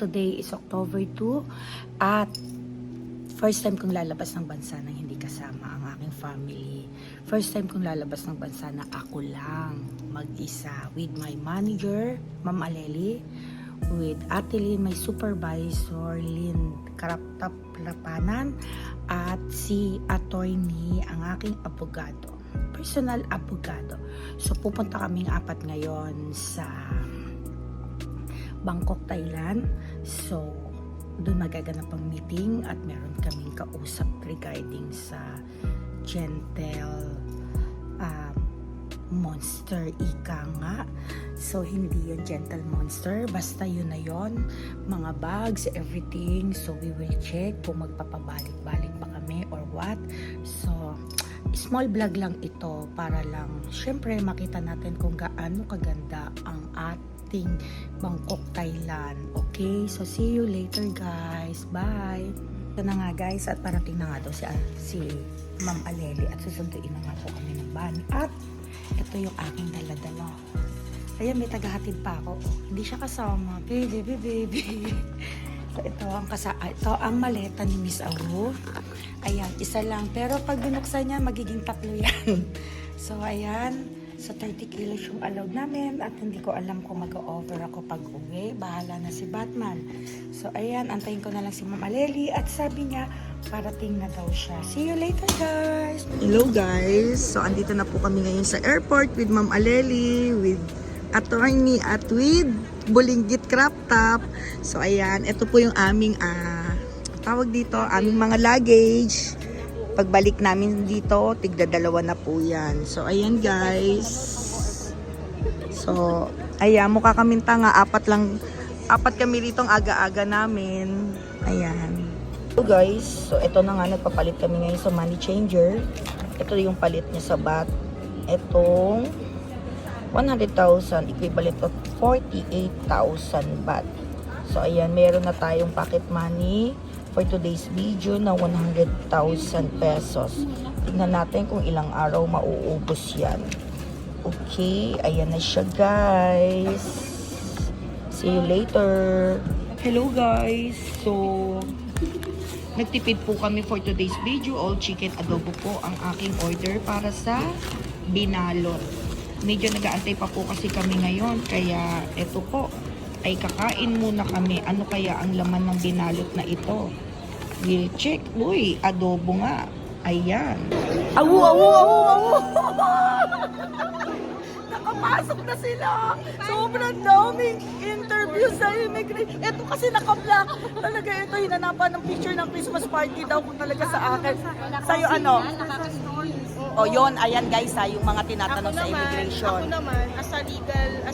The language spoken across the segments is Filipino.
Today is October 2 at first time kong lalabas ng bansa nang hindi kasama ang aking family. First time kong lalabas ng bansa na ako lang mag-isa with my manager, Ma'am Aleli, with Ate Lynn, my supervisor, Lynn Karaptap-Lapanan, at si attorney, ang aking abogado, personal abogado. So pupunta kaming apat ngayon sa Bangkok, Thailand. So doon magaganap ang meeting at meron kaming kausap regarding sa gentle monster, ika nga. So hindi yun gentle monster, basta yun na yun, mga bags, everything. So we will check kung magpapabalik-balik ba kami or what. So small vlog lang ito para lang syempre makita natin kung gaano kaganda ang ating Bangkok, Thailand. Okay, so see you later guys, bye. Ito na nga guys, at parating na nga daw si Ma'am Aleli at susunduin na nga po kami ng van. At ito yung aking dala-dala. Ayan, may tagahatid pa ako. Hindi siya kasama. Baby. So ito ang maleta ni Miss Awu. Ayan, isa lang. Pero pag binuksan niya, magiging tatlo yan. So ayan, so 30 kilos yung allowed namin at hindi ko alam kung mag-over ako pag uwi. Bahala na si Batman. So ayan, antayin ko na lang si Ma'am Aleli at sabi niya, parating na daw siya. See you later guys! Hello guys! So andito na po kami ngayon sa airport with Ma'am Aleli, with attorney at with Bulinggit Crop Top. So ayan, ito po yung aming tawag dito, aming mga luggage. Pagbalik namin dito, tigda-dalawa na po yan. So ayan guys. So ayan, mukha kaming tanga, apat kami rito ang aga-aga namin. Ayan. So guys, so ito na nga, nagpapalit kami ngayon sa money changer. Ito yung palit niya sa baht. Itong 100,000 equivalent of 48,000 baht. So ayan, meron na tayong pocket money for today's video na 100,000 pesos. Tignan natin kung ilang araw mauubos yan. Okay, ayan na siya guys. See you later. Hello guys. So nagtipid po kami for today's video. All chicken adobo po ang aking order para sa binalot. Medyo nag-aantay pa po kasi kami ngayon. Kaya ito po ay kakain muna kami. Ano kaya ang laman ng binalot na ito? We'll check. Uy, adobo nga. Ayan. Awu! Nakapasok na sila. Sobrang daming interview sa immigration. Ito kasi naka-black. Talaga ito, hinanapan ng picture ng Christmas party daw kung talaga sa akin. Sa'yo ano? O yun, ayan guys ha, yung mga tinatanong sa immigration. Ako naman, as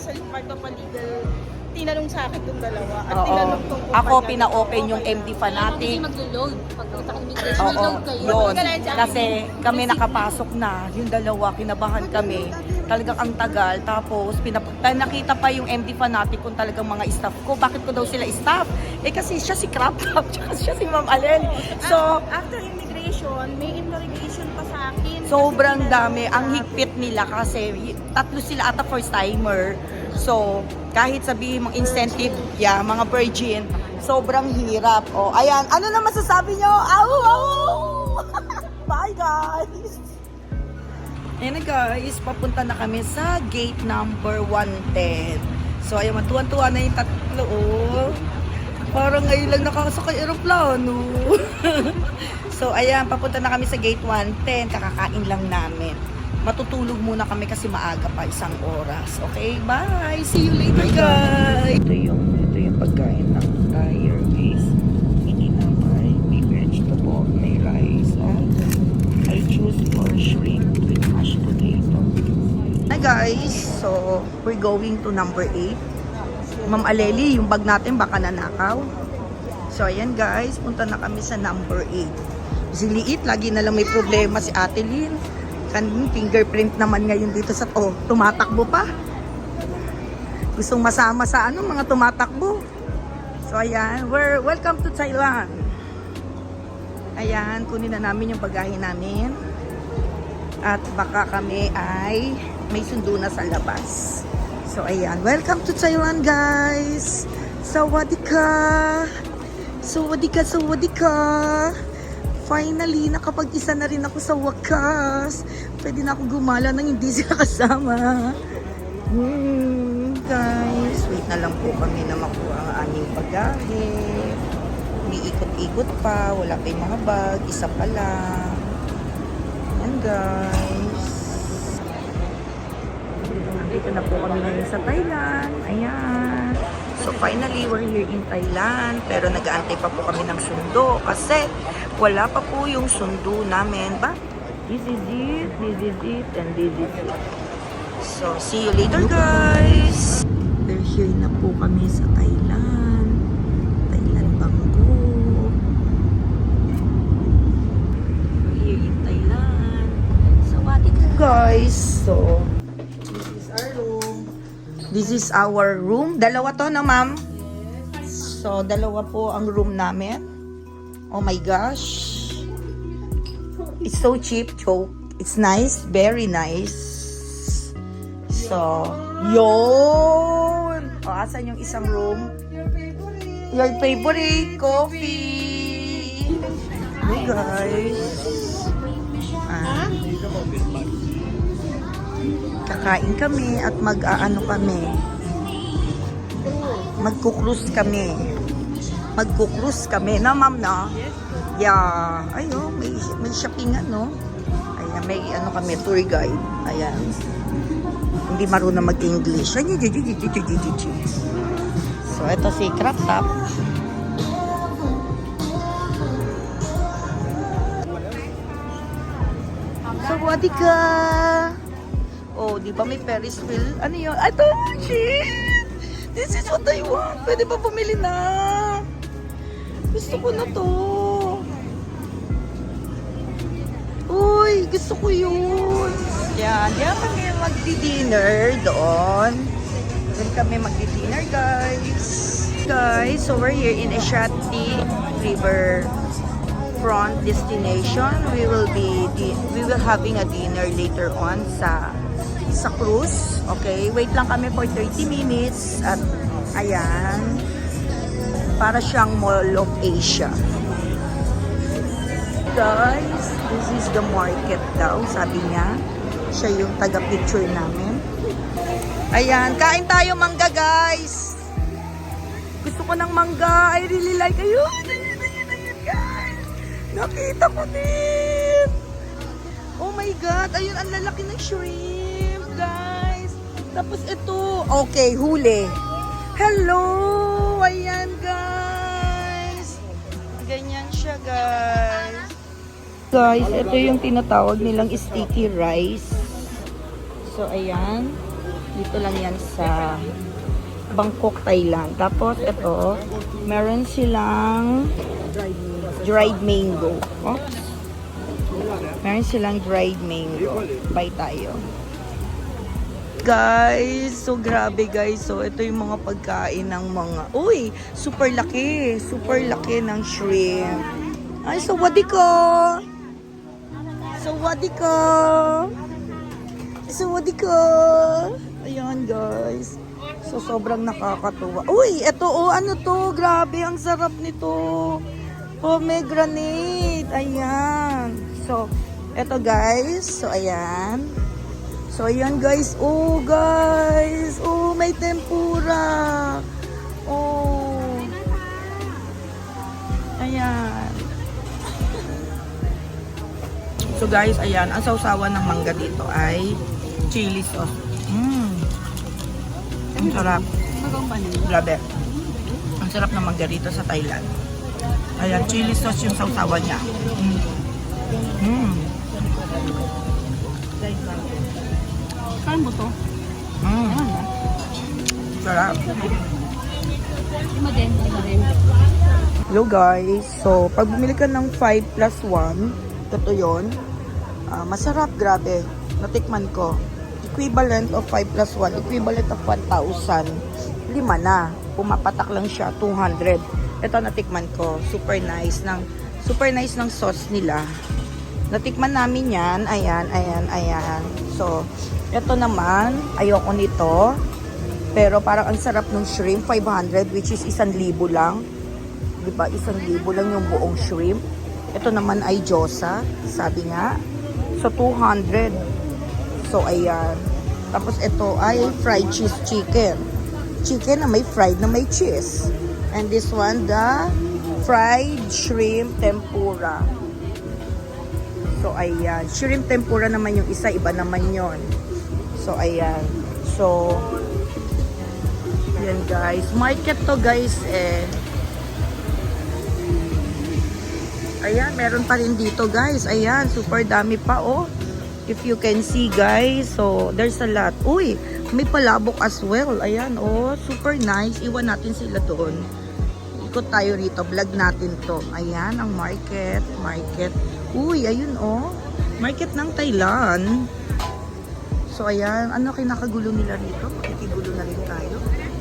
a part of a legal, tinanong sa akin yung dalawa. At Oo. tinanong ko kung Ako, pina-open yung MD Fanatic. Hindi maglo-load. Pagpunta ka immigration, Oo, i-load kayo. yun. Kasi kami nakapasok na, yung dalawa, kinabahan kami. Talagang ang tagal. Tapos, nakita pa yung MD Fanatic kung talagang mga staff ko. Bakit ko daw sila staff? Eh kasi siya si Crop Top, tsaka siya si Ma'am Aleli. So, after immigration, may interrogation pa sa akin. sobrang dami. Ang higpit nila kasi tatlo sila ata first timer. So, kahit sabihin mong incentive, mga virgin, sobrang hirap. O, ayan. Ano na masasabi nyo? Bye, guys! Ayan na, guys. Papunta na kami sa gate number 110. So, ayan, matuwan-tuwa na yung tatlo. Oh. Parang ngayon lang nakasakay aeroplano. So, ayan, papunta na kami sa gate 110. Kakakain lang namin. Matutulog muna kami kasi maaga pa, 1 oras. Okay, bye! See you later, guys! Ito yung pagkain ng Thai Airways. Hindi naman, may vegetable, may rice. I choose for shrimp with mashed potato. Hi guys! So, we're going to number 8. Ma'am Aleli, yung bag natin baka nanakaw. So, ayan guys, punta na kami sa number 8. Si Liit, lagi na lang may problema si Ate Lynn. Fingerprint naman ngayon dito sa tumatakbo pa. Gustong masama sa mga tumatakbo. So ayan, welcome to Thailand. Ayan, kunin na namin yung bagahe namin. At baka kami ay may sundo na sa labas. So ayan, welcome to Thailand guys. Sawadika! Sawadika, sawadika! Finally, nakapag-isa na rin ako sa wakas. Pwede na ako gumala nang hindi sila kasama. Guys, wait na lang po kami na makuha ang aming bagahe. Umiikot-ikot pa, wala pa yung mga bag, isa pa lang. Ayan guys. Dito na po kami ngayon sa Thailand. Ayan. So finally, we're here in Thailand. Pero nag-aantay pa po kami ng sundo kasi wala pa po yung sundo namin. But this is it, and this is it. So, see you later guys! We're here na po kami sa Thailand. Thailand Bangkok. We're here in Thailand. So, what it guys? So, this is our room. This is our room. Dalawa to na ma'am? So, dalawa po ang room namin. Oh my gosh. It's so cheap, joke. It's nice, very nice. So, yun! O, asan yung isang room? Your favorite coffee! Hey guys! Kakain kami at mag-aano kami. Magkukrus kami. Magkukrus kami. Na, ma'am, na? Yeah. Ayo, may shoppingan, no? Ayan, may ano kami, tour guide. Ayan. Hindi marunong mag-English. So, ito si Crop Top. Sawadika! Oh, di ba may Ferris wheel? Ano yun? Ito! Shit! This is what I want! Pwede ba bumili na? Gusto ko na to. Uy, gusto ko yun. Yan, diyan kami magdi-dinner doon. Doon kami magdi-dinner, guys. Guys, so we're here in Eshati River front destination. We will having a dinner later on sa cruise. Okay, wait lang kami for 30 minutes at ayan. Para siyang Mall of Asia. Guys, this is the market daw, sabi niya. Siya yung taga-picture namin. Ayan, kain tayo mangga, guys. Gusto ko ng mangga. I really like. Ayun, guys. Nakita ko din. Oh my God, ayun, ang lalaki ng shrimp, guys. Tapos ito, okay, huli. Hello, ayan, guys. Ganyan siya, guys. Guys, ito yung tinatawag nilang sticky rice. So, ayan. Dito lang yan sa Bangkok, Thailand. Tapos, ito, meron silang dried mango. Oh. Meron silang dried mango. Buy tayo. Guys, so grabe guys. So, ito yung mga pagkain ng mga... Uy, super laki. Super laki ng shrimp. Ay, so wadiko. So wadiko. So wadiko. Ayan guys. So sobrang nakakatuwa. Uy, eto oh, ano to? Grabe, ang sarap nito. Pomegranate. Ayan. So, eto guys. So, ayan. So, ayan guys. Oh, guys. Oh, may tempura. Oh. Ayan. So guys, ayan, ang sausawan ng mangga dito ay chili sauce. Ang sarap. Grabe. Ang sarap ng mangga dito sa Thailand. Ayan, chili sauce yung sausawan niya. Kain mo to? Sarap. Lima din. Hello guys. So, pag bumili ka ng 5 plus 1, ito yun. Masarap, grabe. Natikman ko. Equivalent of 5 plus 1. Equivalent of 1,000. 5 na. Pumapatak lang siya. 200. Ito natikman ko. Super nice ng sauce nila. Natikman namin yan. Ayan, ayan, ayan. So, ito naman. Ayoko nito. Pero parang ang sarap ng shrimp, 500, which is 1,000 lang. Diba? 1,000 lang yung buong shrimp. Ito naman ay gyoza, sabi nga. So, 200. So, ayan. Tapos ito ay fried cheese chicken. Chicken na may fried na may cheese. And this one, the fried shrimp tempura. So, ayan. Shrimp tempura naman yung isa, iba naman yon. So, ayan. So, yan guys. Market to guys eh. Ayan, meron pa rin dito guys. Ayan, super dami pa oh. If you can see guys. So, there's a lot. Uy, may palabok as well. Ayan oh, super nice. Iwan natin sila doon. Ikot tayo rito. Vlog natin to. Ayan, ang market. Market. Uy, ayun oh. Market ng Thailand. So, ayan. Ano kinakagulo nila rito? Makikigulo na rin tayo.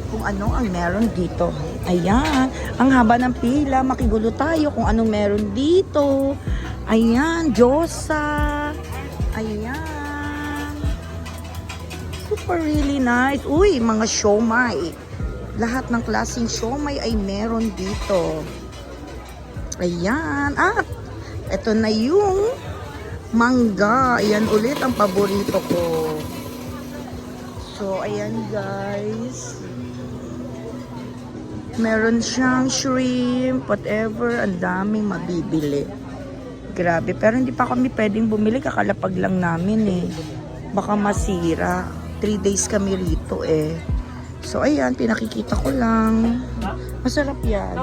Kung ano ang meron dito. Ayan. Ang haba ng pila. Makigulo tayo kung anong meron dito. Ayan. Gyoza. Ayan. Super really nice. Uy, mga siomai. Lahat ng klaseng siomai ay meron dito. Ayan. At ito na yung mangga. Ayan ulit ang paborito ko. So, ayan guys. Meron siyang shrimp, whatever. Ang daming mabibili. Grabe. Pero hindi pa kami pwedeng bumili. Kakalapag lang namin eh. Baka masira. 3 days kami rito eh. So, ayan. Pinakikita ko lang. Masarap yan.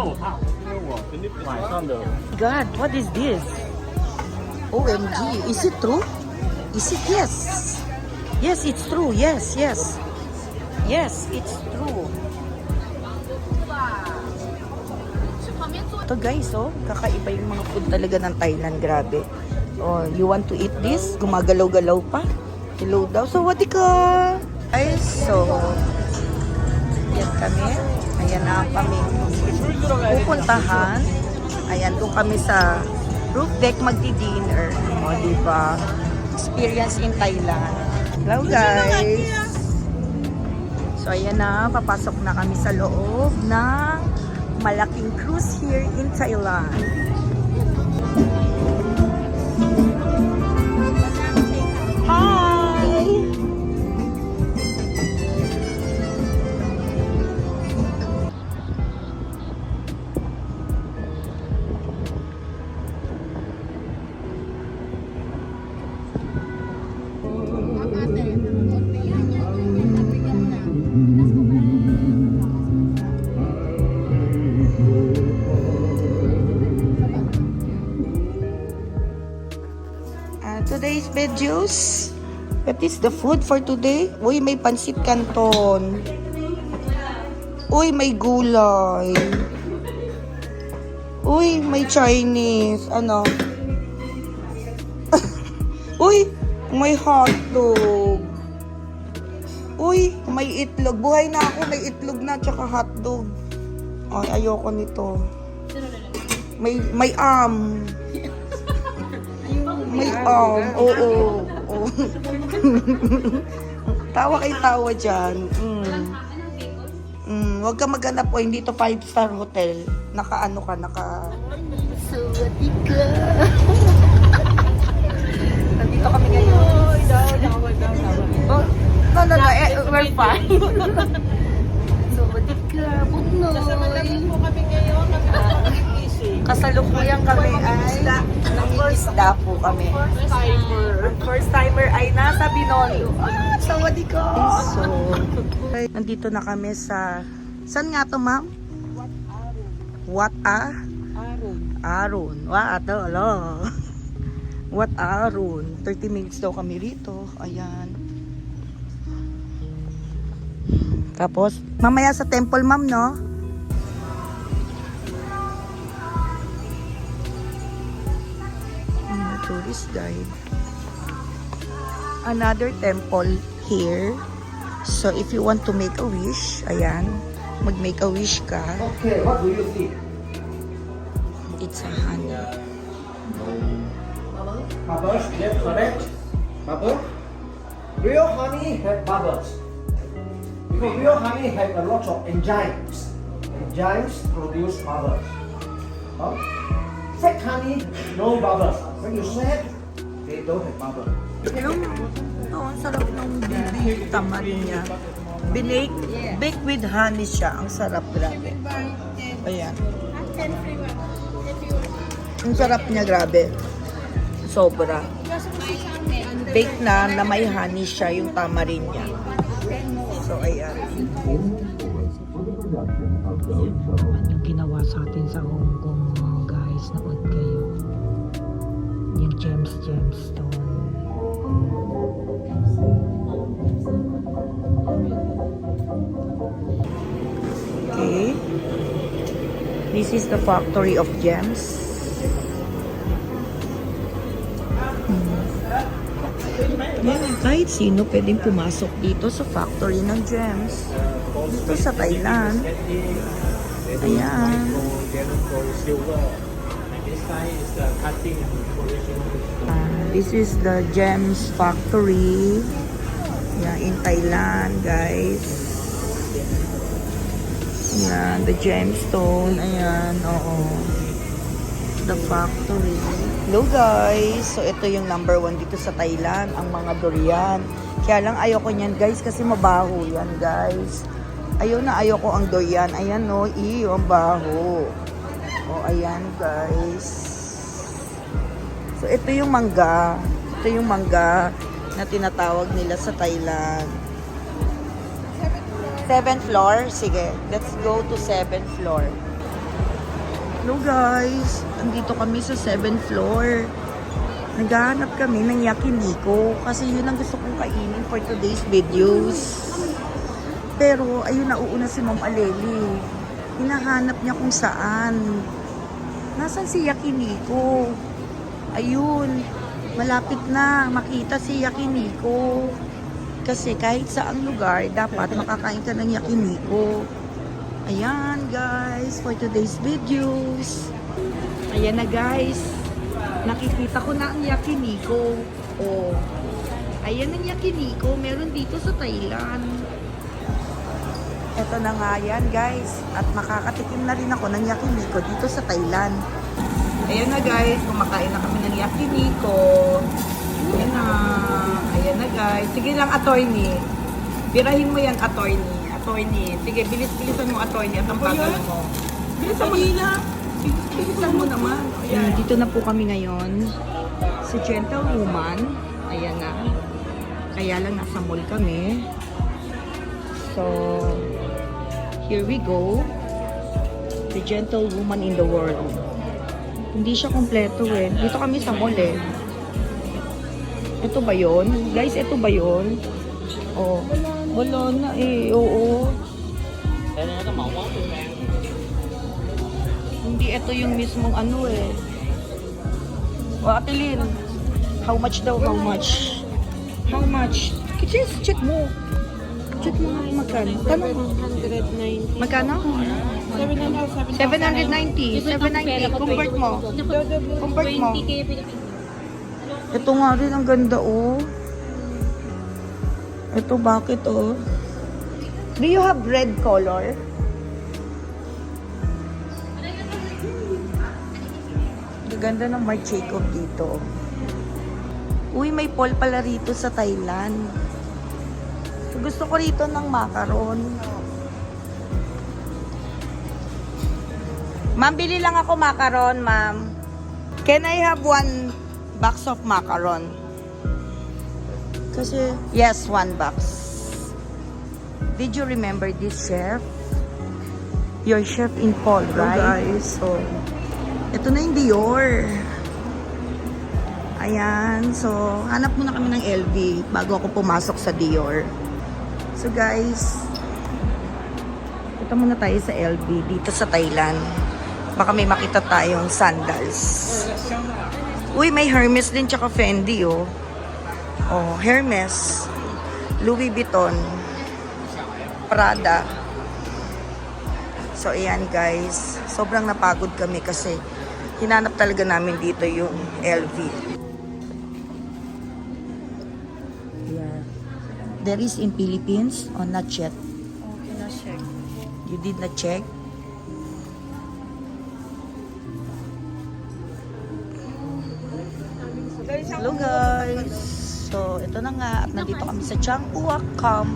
God, what is this? OMG. Is it true? Is it? Yes. Yes, it's true. Yes, yes. Yes, it's true. Ito guys, oh, kakaiba yung mga food talaga ng Thailand, grabe. Oh, you want to eat this? Gumagalaw-galaw pa. Hello daw. So, what ka? Ay, so, yan kami. Ayan na kami pupuntahan. Ayan, doon kami sa roof deck magdi-dinner. O, diba? Experience in Thailand. Hello guys. So, ayan na. Papasok na kami sa loob ng malaking cruise here in Thailand. Hi! Today's videos. What is the food for today? Uy, may pansit canton. Uy, may gulay. Uy, may Chinese. Ano? Uy, may hotdog. Uy, may itlog. Buhay na ako. May itlog na tsaka hotdog. Ay, ayoko nito. May May oo. Tawa kay tawa dyan. Huwag ka maghanap po, hindi to 5-star hotel. Naka-ano ka, Sawadi ka. Nandito kami ngayon. Oh, no, we're fine. Sawadi ka, Buknoy. Kasama po kami ngayon. Kasalukuyan kami ay nangingisda po kami. First timer ay nasa Binondo. Sawadi ko! So, nandito na kami sa... Saan nga to, ma'am? Wat Arun. What Arun. 30 minutes daw kami rito. Ayan. Tapos, mamaya sa temple, ma'am, no? Tourist guide. Another temple here. So if you want to make a wish, ayan, mag-make a wish ka. Okay, what do you see? It's a honey. Bubbles, yes, correct. Bubble. Real honey have bubbles. Because real honey have a lot of enzymes. Enzymes produce bubbles. Huh? Fake honey, no bubbles. When you sweat, they don't have bubbles. Ang sarap ng bibi tamarin niya. Bake with honey siya. Ang sarap, grabe. Ayan. Ang sarap niya, grabe. Sobra. Bake na may honey siya, yung tamarin niya. So, ayan. Yung ginawa sa atin sa Hong Kong, mga guys, naod kayo. Yung gemstone. Okay. This is the factory of gems. Kahit sino pwedeng pumasok dito sa factory ng gems. Dito sa Thailand. Ayan. This is the gems factory. Yan, in Thailand, guys. Yan, the gemstone. Ayan, oo. The factory. Hello guys! So ito yung number 1 dito sa Thailand, ang mga durian. Kaya lang ayoko niyan guys kasi mabaho yan guys. Ayoko ang durian. Ayan no, ang baho. O ayan guys. So ito yung mangga. Ito yung mangga na tinatawag nila sa Thailand. 7th floor? Sige, let's go to 7th floor. Hello guys, andito kami sa 7th floor. Naghahanap kami ng yakiniku kasi yun ang gusto kong kainin for today's videos. Pero ayun, nauuna si Ma'am Aleli. Hinahanap niya kung saan. Nasaan si yakiniku? Ayun, malapit na makita si yakiniku. Kasi kahit saang lugar, dapat makakain ka ng yakiniku. Ayan guys, for today's videos. Ayan na guys. Nakikita ko na ang yakiniku. Oh. Ayan ang yakiniku. Meron dito sa Thailand. Ito na nga yan guys. At makakatikim na rin ako ng yakiniku dito sa Thailand. Ayan na guys. Kumakain na kami ng yakiniku. Ayan na. Ayan na guys. Sige lang attorney. Birahin mo yan attorney. Attorney. Sige, bilis-bilisan mo attorney at ang pagal mo. Bilisan mo na. Bilisan mo naman. Ayan, dito na po kami ngayon. Si Gentlewoman. Ayan na. Kaya lang nasa mall kami. So, here we go. The Gentlewoman in the world. Hindi siya kompleto eh. Dito kami sa mall eh. Ito ba yun? Guys, ito ba yun? Oh. Wala na eh, oo. Hindi ito yung mismong ano eh. O Ate Lynn, how much daw? How much? How much? Just check mo. Check mo nga magkano. Tanong mo. 790. Magkano? 790. 790. Convert mo. Convert mo. 20k Pilipinas. Ito nga rin, ang ganda oh. Ito bakit oh? Do you have red color? Ganda ng Marc Jacob dito. Uy, may Paul pala rito sa Thailand. Gusto ko rito ng macaron. Ma'am, bili lang ako macaron, ma'am. Can I have 1 box of macaron? Kasi, yes, 1 box. Did you remember this chef? Your chef in Paul, right? Guys, so, ito na yung Dior. Ayan, so, hanap muna kami ng LV bago ako pumasok sa Dior. So, guys, ito muna tayo sa LV dito sa Thailand. Baka may makita tayong sandals. Uy, may Hermes din tsaka Fendi, oh. Oh, Hermes, Louis Vuitton, Prada. So, ayan guys. Sobrang napagod kami kasi hinanap talaga namin dito yung LV. Yeah. There is in Philippines, or not yet. check. You did not check? Hello guys! So, ito na nga. At nandito kami sa Changpua Camp.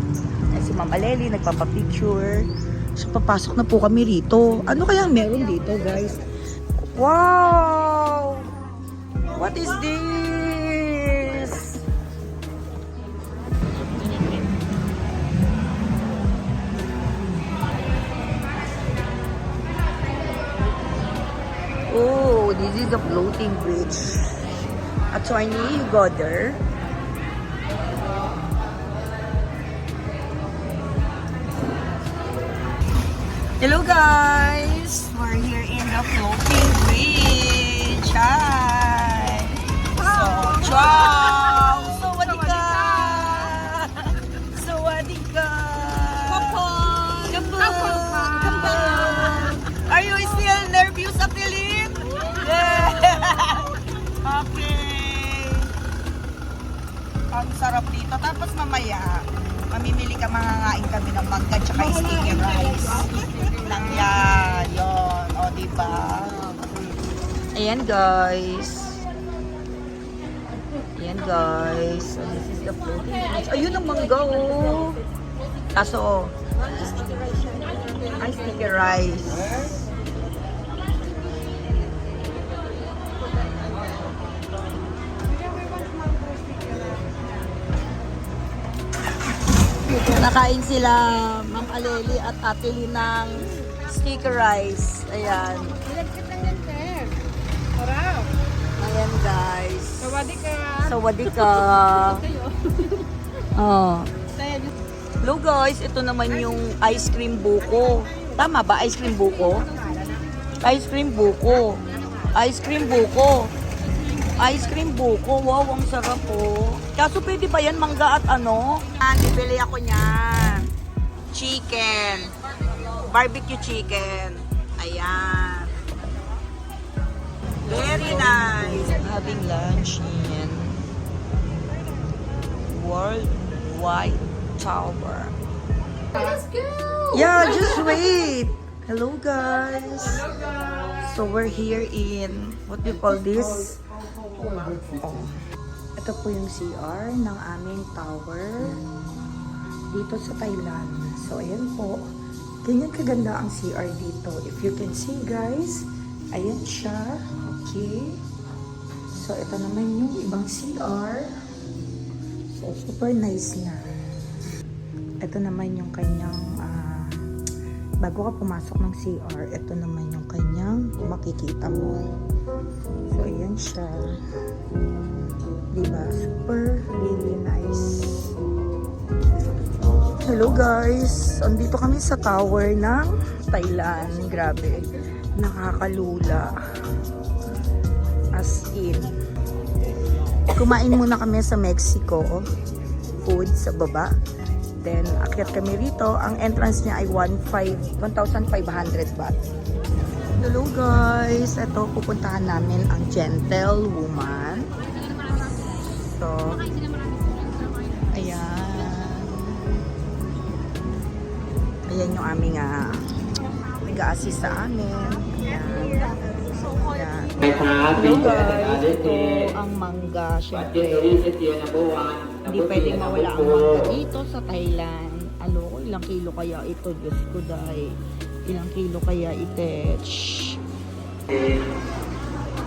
Ay, si Ma'am Aleli nagpapapicture. So, papasok na po kami rito. Ano kaya meron dito guys? Wow! What is this? Oh, this is a floating bridge. Attorney, you go there. Hello guys! We're here in the floating bridge. Hi! So, ciao! Sawadika! Sawadika! Kapon! Kapon! Are you still nervous, Apilin? Yeah! Okay. Ang sarap dito. Tapos mamaya, mamimili ka, mangangain kami ng mangga tsaka sticky rice. Nang yan. Yun. O, diba? Ayan, guys. Ayan, guys. So, this is the floating bridge. Ayun ang mangga, oh. Kaso, ay, sticky rice. Nakain sila Ma'am Aleli at Ate Lynn ng sticky rice. Ayan. Ayan guys. Sawadika. Oh. Hello guys, ito naman yung ice cream buko. Tama ba? Ice cream buko? Ice cream buko. Ice cream buko. Ice cream buko. Wow, ang sarap po. Kaso pwede ba yan mangga at ano? Bibili ako niyan. Chicken. Barbecue chicken. Ayan. Very nice. I'm having lunch in World Wide Tower. Let's go! Yeah, just wait. Hello guys. So we're here in, what do you call this? Oh. Ito po yung CR ng aming tower dito sa Thailand. So ayan po. Ganyan kaganda ang CR dito. If you can see guys, ayan siya. Okay. So ito naman yung ibang CR. So super nice na. Ito naman yung kanyang bago ka pumasok ng CR, ito naman yung kanyang makikita mo. So, ayan siya. Diba? Super, really nice. Hello guys! Andito kami sa tower ng Thailand. Grabe. Nakakalula. As in. Kumain muna kami sa Mexico. Food sa baba. Then, akyat kami rito. Ang entrance niya ay 1,500 baht. Hello guys! Ito, pupuntahan namin ang Gentlewoman. So, ayan. Ayan yung aming nag-a-assist sa amin. Ayan. Ayan. Hello guys! Ito ang mangga. Siyempre, hindi pwedeng mawala ang mangga dito sa Thailand. Alo, ilang kilo kaya ito? Diyos ko dahil. Ilang kilo kaya ito?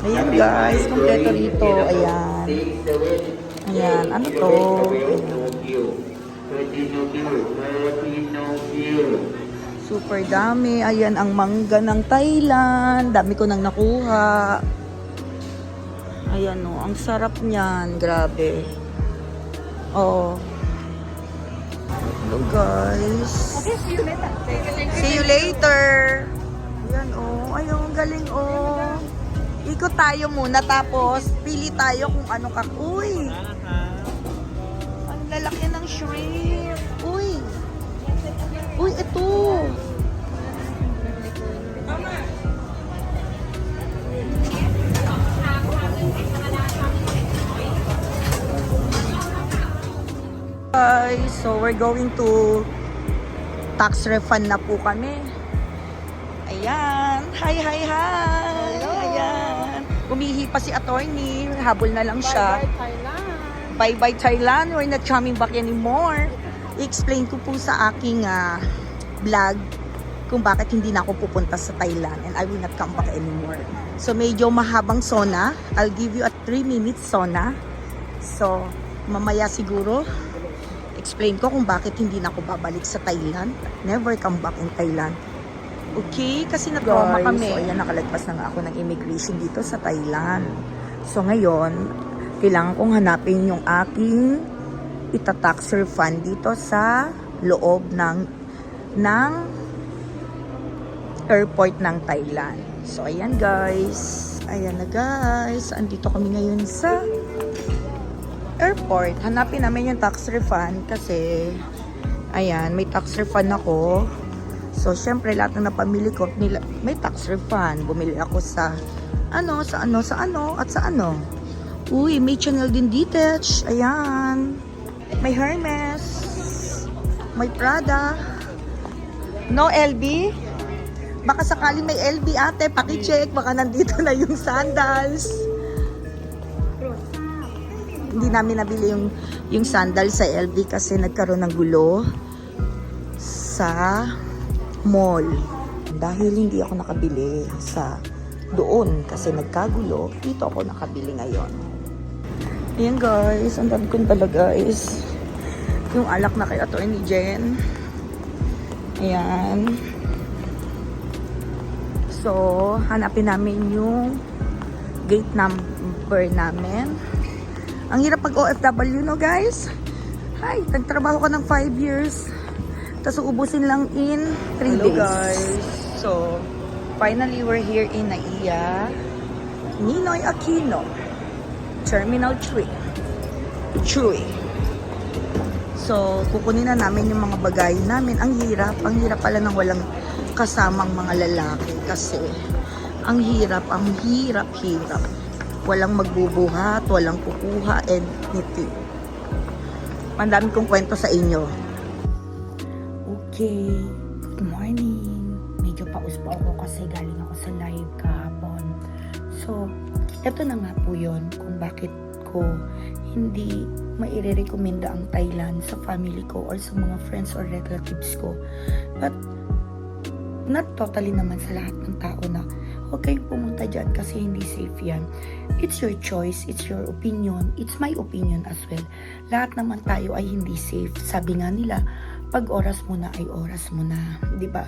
Ayan guys, kompleto rito. Ayan. Ayan, ano to? Super dami. Ayan ang mangga ng Thailand. Dami ko nang nakuha. Ayan o, ang sarap niyan. Grabe. Oh. Hello guys. Okay, see you later. See you later. Ayan oh. Ayun, galing oh. Ikot tayo muna tapos pili tayo kung anong Uy! Ang lalaki ng shrimp. Uy! Uy, ito. Guys, so we're going to Magta-tax refund na po kami. Ayan. Hi. Ayan. Umihi pa si attorney. Habol na lang siya. Bye-bye, Thailand. Bye-bye Thailand. We're not coming back anymore. I-explain ko po sa aking vlog kung bakit hindi na ako pupunta sa Thailand and I will not come back anymore. So medyo mahabang sauna. I'll give you a 3 minutes sauna. So mamaya siguro explain ko kung bakit hindi na ako babalik sa Thailand. Never come back in Thailand. Okay? Kasi nag-trauma kami. So ayan, nakalagpas na nga ako ng immigration dito sa Thailand. So ngayon, kailangan kong hanapin yung aking ita-tax refund dito sa loob ng airport ng Thailand. So, ayan guys. Ayan na guys. Andito kami ngayon sa airport. Hanapin namin yung tax refund kasi ayan, may tax refund ako. So, syempre, lahat ng napamili ko, may tax refund. Bumili ako sa ano. Uy, may Chanel din detach. Ayan. May Hermes. May Prada. No LB? Baka sakali may LB ate, paki-check. Baka nandito na yung sandals. Hindi namin nabili yung sandals sa LB kasi nagkaroon ng gulo sa mall. Dahil hindi ako nakabili sa doon kasi nagkagulo, dito ako nakabili ngayon. Ayan guys, ang dami kong talaga is yung alak na kay Attorney Jen. Ayan. So, hanapin namin yung gate number namin. Ang hirap pag OFW, no guys? Hi, nagtrabaho ka ng 5 years. Tapos ubusin lang in 3 days. Hello guys. So, finally we're here in NAIA. Ninoy Aquino. Terminal 3. Chewy. So, kukunin na namin yung mga bagay namin. Ang hirap pala ng walang kasamang mga lalaki kasi ang hirap. Walang magbubuhat, walang kukuha, anything. Mandami kong kwento sa inyo. Okay, good morning. Medyo paus po ako kasi galing ako sa live kahapon. So, eto na nga po yun kung bakit ko hindi maire-recommenda ang Thailand sa family ko or sa mga friends or relatives ko. But, not totally naman sa lahat ng tao na huwag kayong pumunta dyan kasi hindi safe yan. It's your choice, it's your opinion, it's my opinion as well. Lahat naman tayo ay hindi safe. Sabi nga nila, pag oras mo na ay oras mo na. Diba?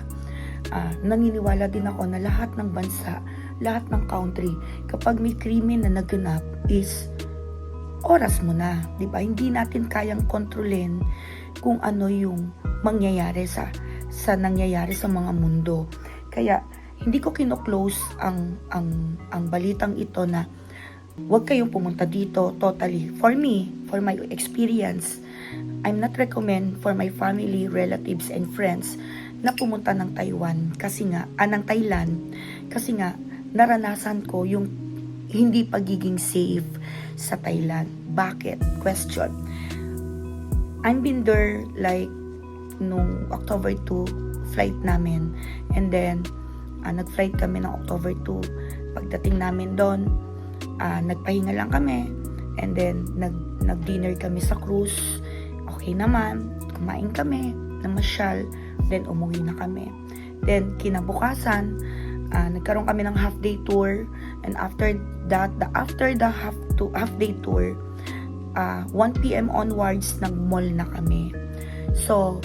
Naniniwala din ako na lahat ng bansa, lahat ng country, kapag may krimen na naganap is oras mo na. Diba? Hindi natin kayang kontrolin kung ano yung mangyayari sa nangyayari sa mga mundo. Kaya hindi ko kino-close ang balitang ito na huwag kayong pumunta dito totally. For me, for my experience, I'm not recommend for my family, relatives, and friends na pumunta ng Taiwan kasi nga, ng Thailand kasi nga naranasan ko yung hindi pagiging safe sa Thailand. Bakit? Question. I've been there like nung October 2 flight namin and then nag-flight kami ng October 2. Pagdating namin doon, nagpahinga lang kami and then nag-dinner kami sa cruise. Okay naman, kumain kami, namasyal, then umuwi na kami. Then kinabukasan, nagkaroon kami ng half-day tour and after the half-day tour, 1 PM onwards nag-mall na kami. So,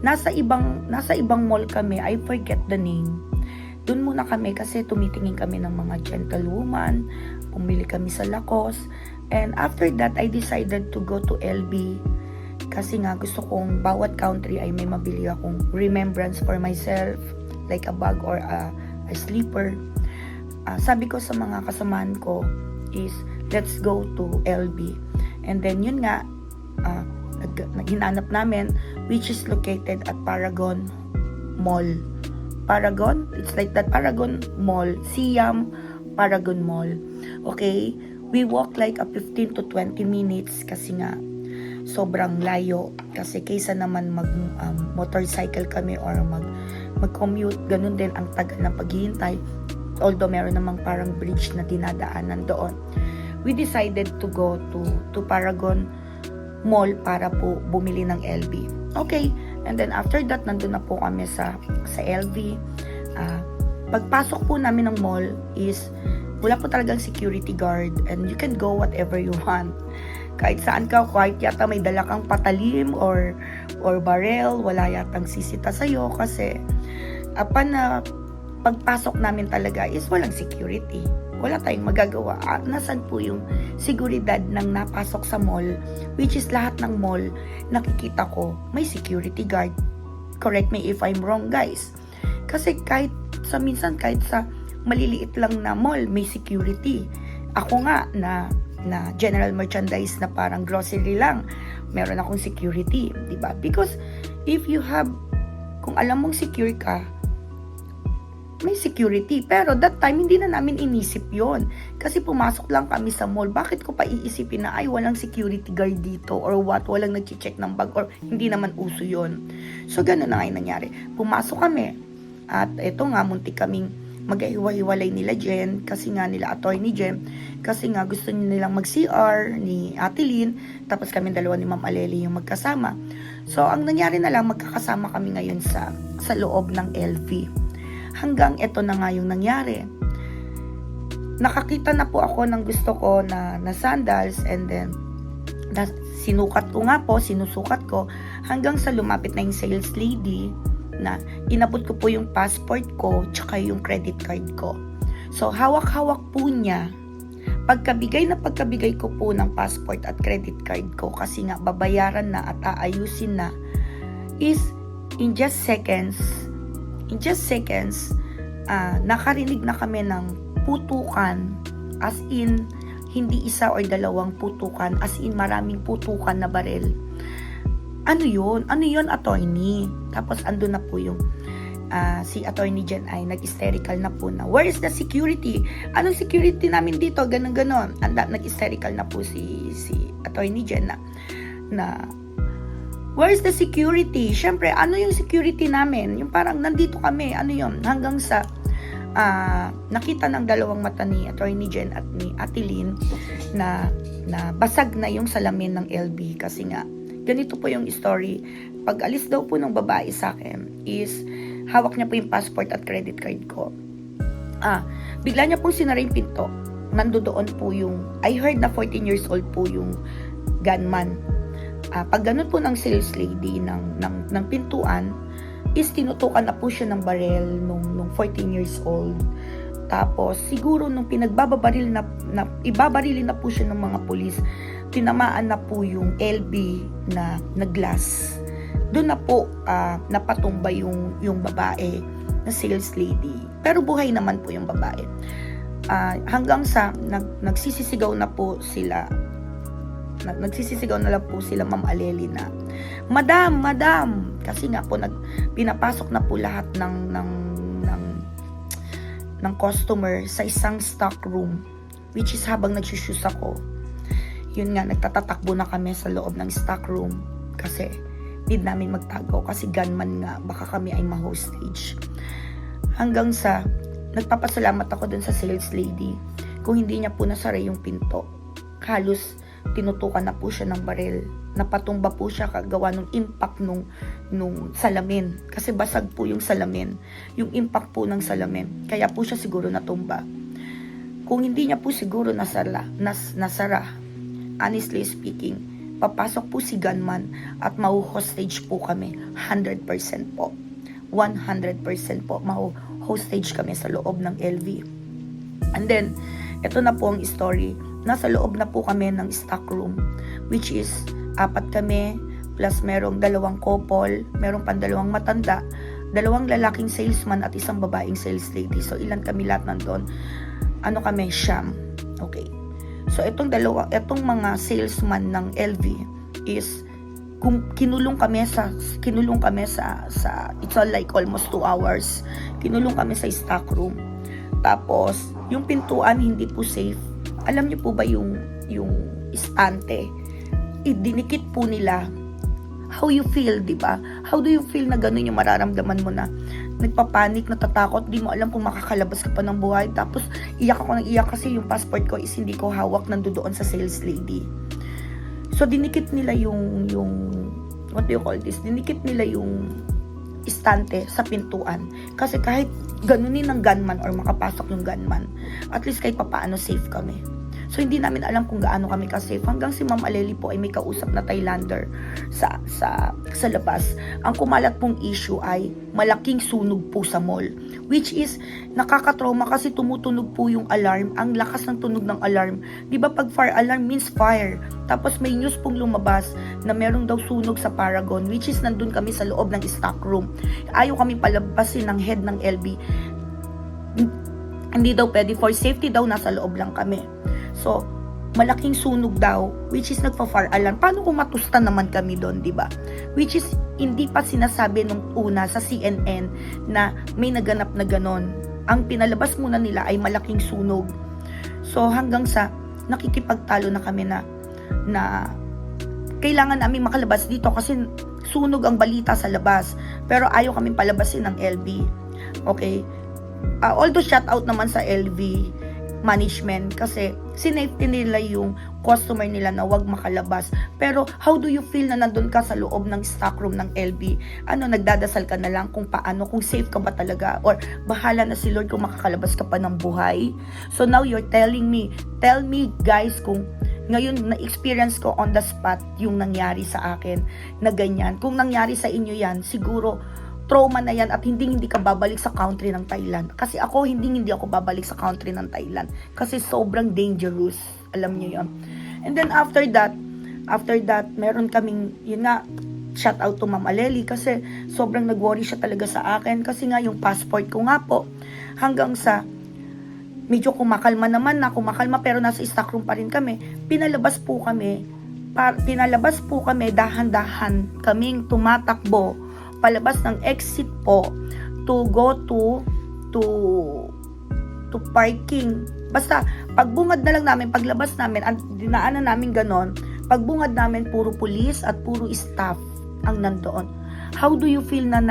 nasa ibang mall kami, I forget the name. Doon muna kami kasi tumitingin kami ng mga gentlewoman, pumili kami sa Lacoste, and after that, I decided to go to LB kasi nga gusto kong bawat country ay may mabili akong remembrance for myself, like a bag or a sleeper. Sabi ko sa mga kasamahan ko is, let's go to LB. And then yun nga, hinanap namin which is located at Paragon Mall. Paragon, it's like that Paragon Mall, Siam Paragon Mall. Okay, we walk like a 15 to 20 minutes kasi nga sobrang layo. Kasi kaysa naman mag motorcycle kami or mag-commute, ganun din ang tagal ng paghihintay. Although meron namang parang bridge na dinadaanan doon. We decided to go to Paragon Mall para po bumili ng LV. Okay, and then after that, nandun na po kami sa LV. Pagpasok po namin ng mall is wala po talagang security guard and you can go whatever you want. Kahit saan ka, kahit yata may dala kang patalim or barrel, wala yatang sisita sa'yo kasi na pagpasok namin talaga is walang security. Wala tayong magagawa. Nasaan po yung seguridad ng napasok sa mall, which is lahat ng mall, nakikita ko, may security guard. Correct me if I'm wrong, guys. Kasi kahit sa maliliit lang na mall, may security. Ako nga, na general merchandise na parang grocery lang, meron akong security, di ba? Because if you have, kung alam mong secure ka, may security. Pero that time, hindi na namin inisip yon. Kasi pumasok lang kami sa mall. Bakit ko pa iisipin na, ay, walang security guard dito or what, walang nag-check ng bag or hindi naman uso yon. So, ganun na nga yung nangyari. Pumasok kami. At eto nga, muntik kaming mag-iwalay nila Jen, kasi nga nila Attorney Jen, kasi nga gusto nilang mag-CR ni Ate Lynn, tapos kami dalawa ni Ma'am Aleli yung magkasama. So, ang nangyari na lang, magkakasama kami ngayon sa loob ng LV. Hanggang eto na nga yung nangyari. Nakakita na po ako ng gusto ko na sandals and then sinusukat ko hanggang sa lumapit na yung sales lady na inabot ko po yung passport ko tsaka yung credit card ko. So, hawak-hawak po niya. Pagkabigay ko po ng passport at credit card ko kasi nga babayaran na at aayusin na is in just seconds, nakarinig na kami ng putukan, as in, hindi isa or dalawang putukan, as in, maraming putukan na barel. Ano yun, attorney? Tapos, andun na po yung, si Attorney Jen ay nag-hysterical na po na, where is the security? Anong security namin dito? Ganon. Nag-hysterical na po si Attorney Jen na where is the security? Syempre, ano yung security namin? Yung parang nandito kami, ano yun? Hanggang sa nakita ng dalawang mata ni Attorney Jen at ni Ate Lynn na basag na yung salamin ng LB kasi nga, ganito po yung story. Pag alis daw po ng babae sa akin is hawak niya po yung passport at credit card ko. Bigla niya pong sinara yung pinto. Nandoon po yung, I heard na 14 years old po yung gunman. Pag ganun po ng sales lady ng pintuan, is tinutukan na po siya ng barel nung 14 years old. Tapos, siguro nung ibabariling na po siya ng mga pulis, tinamaan na po yung LB na glass. Doon na po napatumba yung babae na sales lady. Pero buhay naman po yung babae. Hanggang sa nagsisisigaw na po sila. Nagsisisigaw na lang po sila Ma'am Aleli na, Madam! Kasi nga po, pinapasok na po lahat ng customer sa isang stock room, which is habang nagsushoes ako. Yun nga, nagtatatakbo na kami sa loob ng stock room kasi need namin magtago kasi gunman nga, baka kami ay ma-hostage. Hanggang sa, nagpapasalamat ako dun sa sales lady kung hindi niya po nasara yung pinto. Halos tinutukan na po siya ng baril. Napatumba po siya kagawa ng impact nung salamin. Kasi basag po yung salamin. Yung impact po ng salamin. Kaya po siya siguro natumba. Kung hindi niya po siguro nasara, honestly speaking, papasok po si gunman at mau-hostage po kami. 100% po. 100% po. Mau-hostage kami sa loob ng LV. And then, ito na po ang story. Nasa loob na po kami ng stock room, which is 4 kami, plus merong 2 couple, merong pang 2 matanda, 2 lalaking salesman at 1 babaeng sales lady. So, ilan kami lahat nandun? Ano kami? Siyam. Okay. So, itong mga salesman ng LV is, kinulong kami sa it's all like almost 2 hours. Kinulong kami sa stock room. Tapos, yung pintuan hindi po safe. Alam niyo po ba yung istante? dinikit po nila, how you feel, di ba? How do you feel na ganun yung mararamdaman mo na nagpapanik, natatakot, di mo alam kung makakalabas ka pa ng buhay. Tapos, iyak ako ng iyak kasi yung passport ko is hindi ko hawak, nandoon sa sales lady. So, dinikit nila yung what do you call this? Dinikit nila yung istante sa pintuan. Kasi kahit ganunin ng gunman or makapasok yung gunman, at least kahit papaano safe kami. So, hindi namin alam kung gaano kami ka-safe. Hanggang si Ma'am Aleli po ay may kausap na Thailander sa labas. Ang kumalat pong issue ay malaking sunog po sa mall. Which is, nakakatrauma kasi tumutunog po yung alarm. Ang lakas ng tunog ng alarm. Di ba pag fire alarm means fire? Tapos may news pong lumabas na merong daw sunog sa Paragon. Which is, nandun kami sa loob ng stock room. Ayaw kami palabasin ng head ng LB. Hindi daw pwede. For safety daw, nasa loob lang kami. So, malaking sunog daw, which is nagpa-fire alarm. Paano kung matusta naman kami doon, di ba? Which is, hindi pa sinasabi nung una sa CNN na may naganap na ganon. Ang pinalabas muna nila ay malaking sunog. So, hanggang sa nakikipagtalo na kami na kailangan namin makalabas dito kasi sunog ang balita sa labas. Pero ayaw kami palabasin ng LV. Okay? Although shout out naman sa LV management kasi sinafety nila yung customer nila na wag makalabas. Pero how do you feel na nandun ka sa loob ng stock room ng LB? Nagdadasal ka na lang kung paano, kung safe ka ba talaga or bahala na si Lord kung makakalabas ka pa ng buhay. So now you're telling me, tell me guys kung ngayon na-experience ko on the spot yung nangyari sa akin na ganyan. Kung nangyari sa inyo yan, siguro trauma na yan at hindi ka babalik sa country ng Thailand. Kasi ako, hindi ako babalik sa country ng Thailand. Kasi sobrang dangerous. Alam niyo yun. And then after that, meron kaming, yun nga, shout out to Ma'am Aleli kasi sobrang nag-worry siya talaga sa akin. Kasi nga yung passport ko nga po, hanggang sa medyo kumakalma pero nasa stock room pa rin kami. Pinalabas po kami, dahan-dahan kaming tumatakbo palabas ng exit po to go to parking. Basta, pagbungad na lang namin, paglabas namin, dinaanan namin ganon, pagbungad namin, puro pulis at puro staff ang nandoon. How do you feel na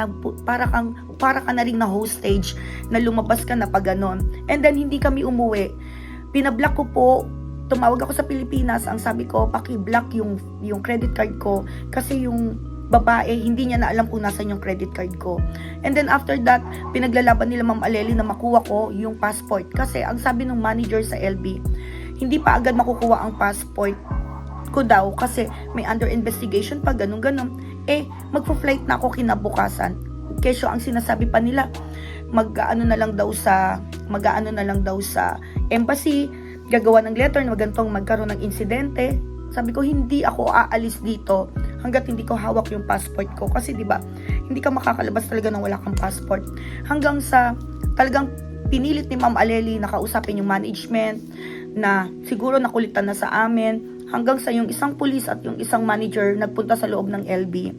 para ka na rin na hostage na lumabas ka na pa ganon? And then, hindi kami umuwi. Pinablock ko po, tumawag ako sa Pilipinas, ang sabi ko, paki-block yung credit card ko kasi yung babae, hindi niya na alam kung nasan yung credit card ko. And then after that, pinaglalaban nila Ma'am Aleli na makuha ko yung passport. Kasi ang sabi ng manager sa LB, hindi pa agad makukuha ang passport ko daw kasi may under investigation pa, ganun-ganun. Magpo-flight na ako kinabukasan. Kesyo ang sinasabi pa nila, mag-ano na lang daw sa embassy, gagawa ng letter na magantong magkaroon ng insidente. Sabi ko, hindi ako aalis dito hanggat hindi ko hawak yung passport ko. Kasi diba, hindi ka makakalabas talaga nang wala kang passport. Hanggang sa talagang pinilit ni Ma'am Aleli na kausapin yung management na siguro nakulitan na sa amin. Hanggang sa yung isang pulis at yung isang manager nagpunta sa loob ng LB.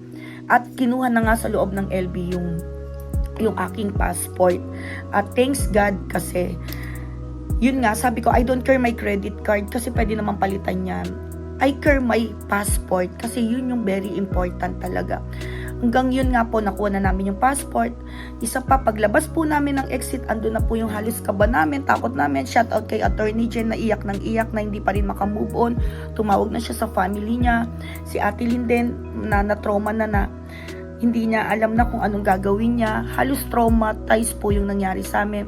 At kinuha na nga sa loob ng LB yung aking passport. At thanks God kasi, yun nga, sabi ko, I don't care my credit card kasi pwede naman palitan yan. I care my passport kasi yun yung very important talaga. Hanggang yun nga po, nakuha na namin yung passport. Isa pa, paglabas po namin ng exit, ando na po yung halos kaba namin, takot namin. Shout out kay Attorney Jen na iyak ng iyak na hindi pa rin makamove on. Tumawag na siya sa family niya. Si Ate Lynn din, na trauma na hindi niya alam na kung anong gagawin niya. Halos traumatized po yung nangyari sa amin.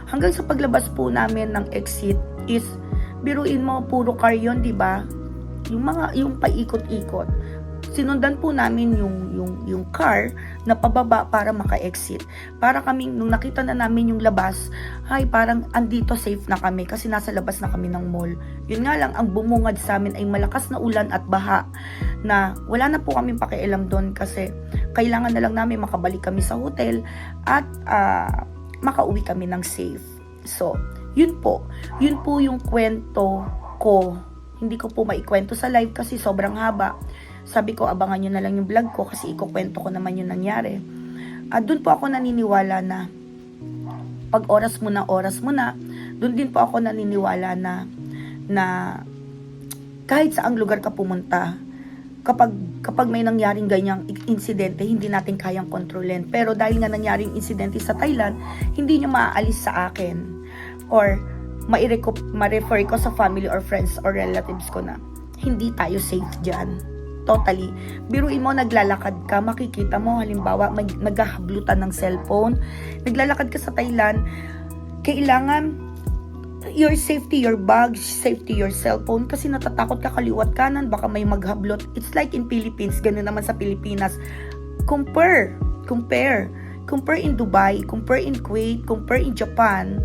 Hanggang sa paglabas po namin ng exit is, biruin mo, puro car yun, diba? Yung paikot-ikot. Sinundan po namin yung car na pababa para maka-exit. Para kaming, nung nakita na namin yung labas, ay parang andito safe na kami kasi nasa labas na kami ng mall. Yun nga lang, ang bumungad sa amin ay malakas na ulan at baha na wala na po kaming pakialam doon kasi kailangan na lang namin makabalik kami sa hotel at makauwi kami ng safe. So, yun po yung kwento ko. Hindi ko po maikwento sa live kasi sobrang haba. Sabi ko, abangan nyo na lang yung vlog ko kasi ikukwento ko naman yung nangyari. At doon po ako naniniwala na pag oras mo na, doon din po ako naniniwala na kahit saang lugar ka pumunta, kapag may nangyaring ganyang insidente, hindi natin kayang kontrolin. Pero dahil nga nangyaring insidente sa Thailand, hindi nyo maaalis sa akin or ma-refer ko sa family or friends or relatives ko na hindi tayo safe dyan. Totally. Biruin mo, naglalakad ka, makikita mo, halimbawa, naghahablutan ng cellphone. Naglalakad ka sa Thailand, kailangan your safety, your bags, safety, your cellphone, kasi natatakot ka kaliwat kanan, baka may maghablot. It's like in Philippines, ganun naman sa Pilipinas. Compare in Dubai, compare in Kuwait, compare in Japan,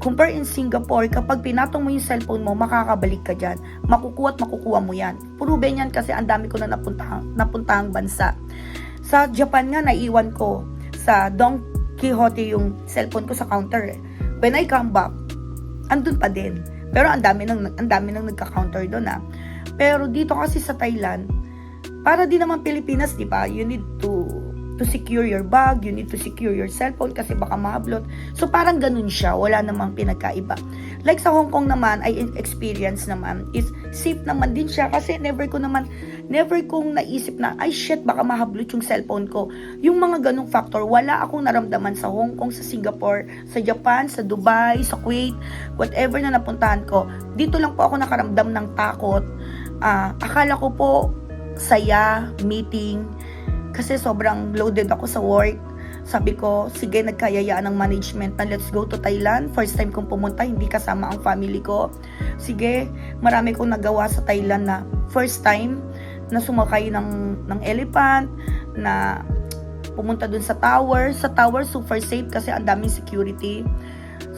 compare in Singapore. Kapag pinatong mo yung cellphone mo, makakabalik ka dyan. Makukuha mo yan. Proven yan kasi ang dami ko na napuntahang bansa. Sa Japan nga, naiwan ko sa Don Quixote yung cellphone ko sa counter. When I come back, andun pa din. Pero ang dami nang nagka-counter doon Pero dito kasi sa Thailand, para din naman Pilipinas, di ba? You need to secure your bag, you need to secure your cellphone kasi baka mahablot. So parang ganun siya, wala namang pinagkaiba. Like sa Hong Kong naman, I experience naman, is safe naman din siya kasi never kong naisip na, ay shit, baka mahablot yung cellphone ko. Yung mga ganung factor, wala akong naramdaman sa Hong Kong, sa Singapore, sa Japan, sa Dubai, sa Kuwait, whatever na napuntahan ko. Dito lang po ako nakaramdam ng takot. Akala ko po, saya, meeting, kasi sobrang loaded ako sa work. Sabi ko, sige, nagkayayaan ng management na let's go to Thailand. First time kong pumunta, hindi kasama ang family ko. Sige, marami kong nagawa sa Thailand na first time na sumakay ng elephant, na pumunta dun sa tower. Sa tower, super safe kasi ang daming security.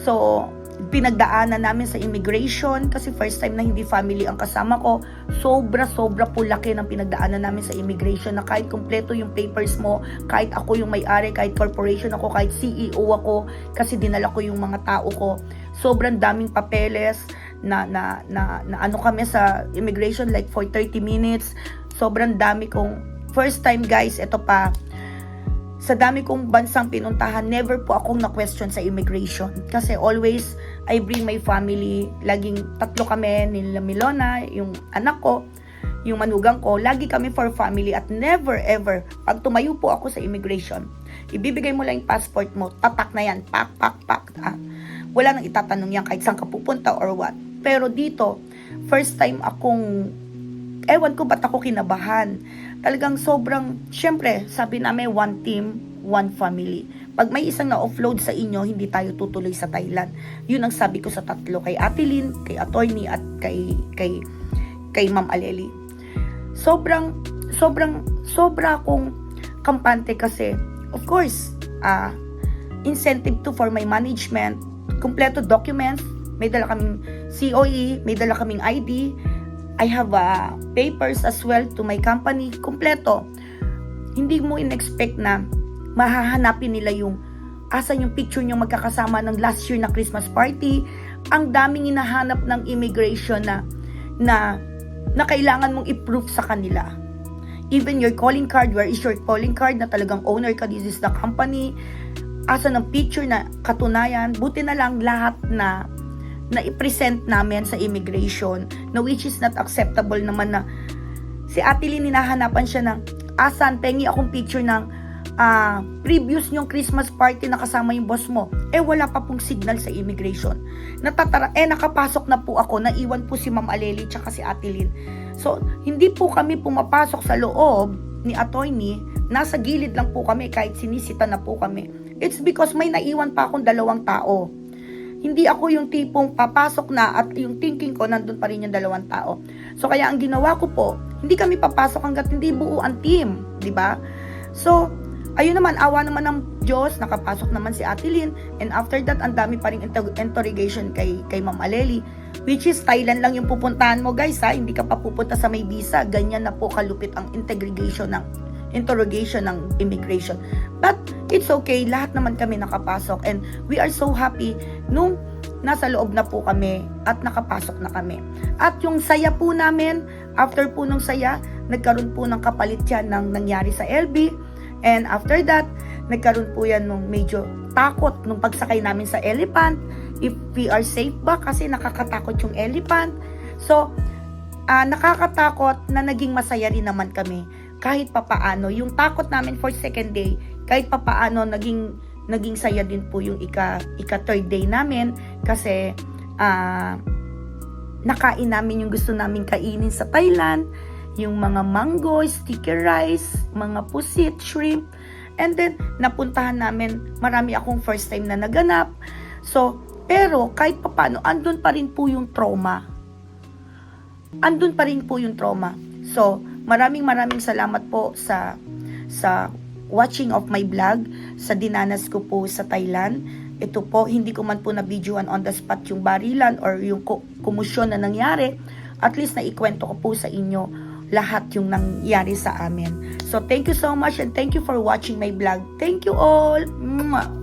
So, pinagdaanan namin sa immigration kasi first time na hindi family ang kasama ko. Sobra po laki ng pinagdaanan namin sa immigration na kahit kumpleto yung papers mo, kahit ako yung may-ari, kahit corporation ako, kahit CEO ako, kasi dinala ko yung mga tao ko. Sobrang daming papeles na ano kami sa immigration, like for 30 minutes. Sobrang dami kong first time, guys. Ito pa, sa dami kong bansang pinuntahan, never po akong na-question sa immigration. Kasi always, I bring my family. Laging 3 kami, nila Milona, yung anak ko, yung manugang ko. Lagi kami for family at never ever, pag tumayo po ako sa immigration, ibibigay mo lang yung passport mo, tatak na yan, pak. Wala nang itatanong yan kahit saan ka pupunta or what. Pero dito, first time akong, ewan ko ba't ako kinabahan. Talagang sobrang, syempre, sabi namin, one team, one family. Pag may isang na-offload sa inyo, hindi tayo tutuloy sa Thailand. Yun ang sabi ko sa 3, kay Ate Lynn, kay Attorney, at kay Ma'am Aleli. Sobra akong kampante kasi, of course, incentive to for my management, kompleto documents, may dala kaming COE, may dala kaming ID, I have papers as well to my company, kompleto. Hindi mo in-expect na mahahanapin nila yung asan yung picture nyo magkakasama ng last year na Christmas party. Ang daming hinahanap ng immigration na kailangan mong i-proof sa kanila. Even your calling card, where is your calling card na talagang owner ka, this is the company. Asan ang picture na katunayan. Buti na lang lahat na i-present namin sa immigration, na which is not acceptable naman. Na si Ate Lynn, hinahanapan siya ng asan, pengi akong picture ng previous nyong Christmas party na kasama yung boss mo. Wala pa pong signal sa immigration. Nakapasok na po ako, naiwan po si Ma'am Aleli tsaka si Ate Lynn. So, hindi po kami pumapasok sa loob ni Attorney, nasa gilid lang po kami kahit sinisita na po kami. It's because may naiwan pa akong 2 tao. Hindi ako yung tipong papasok na at yung thinking ko nandun pa rin yung 2 tao. So kaya ang ginawa ko po, hindi kami papasok hanggat hindi buo ang team, di ba? So ayun naman, awa naman ng Diyos, nakapasok naman si Ate Lynn, and after that ang dami pa ring interrogation kay Ma'am Aleli, which is Thailand lang yung pupuntahan mo, guys, ha? Hindi ka pa pupunta sa may visa. Ganyan na po kalupit ang interrogation ng immigration. But it's okay, lahat naman kami nakapasok, and we are so happy nung nasa loob na po kami at nakapasok na kami. At yung saya po namin, after po nung saya, nagkaroon po ng kapalit yan ng nangyari sa LB, and after that, nagkaroon po yan nung medyo takot nung pagsakay namin sa elephant, if we are safe ba, kasi nakakatakot yung elephant. So nakakatakot na naging masaya rin naman kami. Kahit papaano, yung takot namin for second day, kahit papaano naging saya din po yung ika third day namin kasi nakain namin yung gusto namin kainin sa Thailand, yung mga mango, sticky rice, mga pusit, shrimp, and then napuntahan namin, marami akong first time na naganap. So, pero kahit papaano, andun pa rin po yung trauma. Andun pa rin po yung trauma. So, maraming salamat po sa watching of my vlog, sa dinanas ko po sa Thailand. Ito po, hindi ko man po na-videoan on the spot yung barilan or yung kumusyon na nangyari. At least naikwento ko po sa inyo lahat yung nangyari sa amin. So, thank you so much and thank you for watching my vlog. Thank you all! Mwah!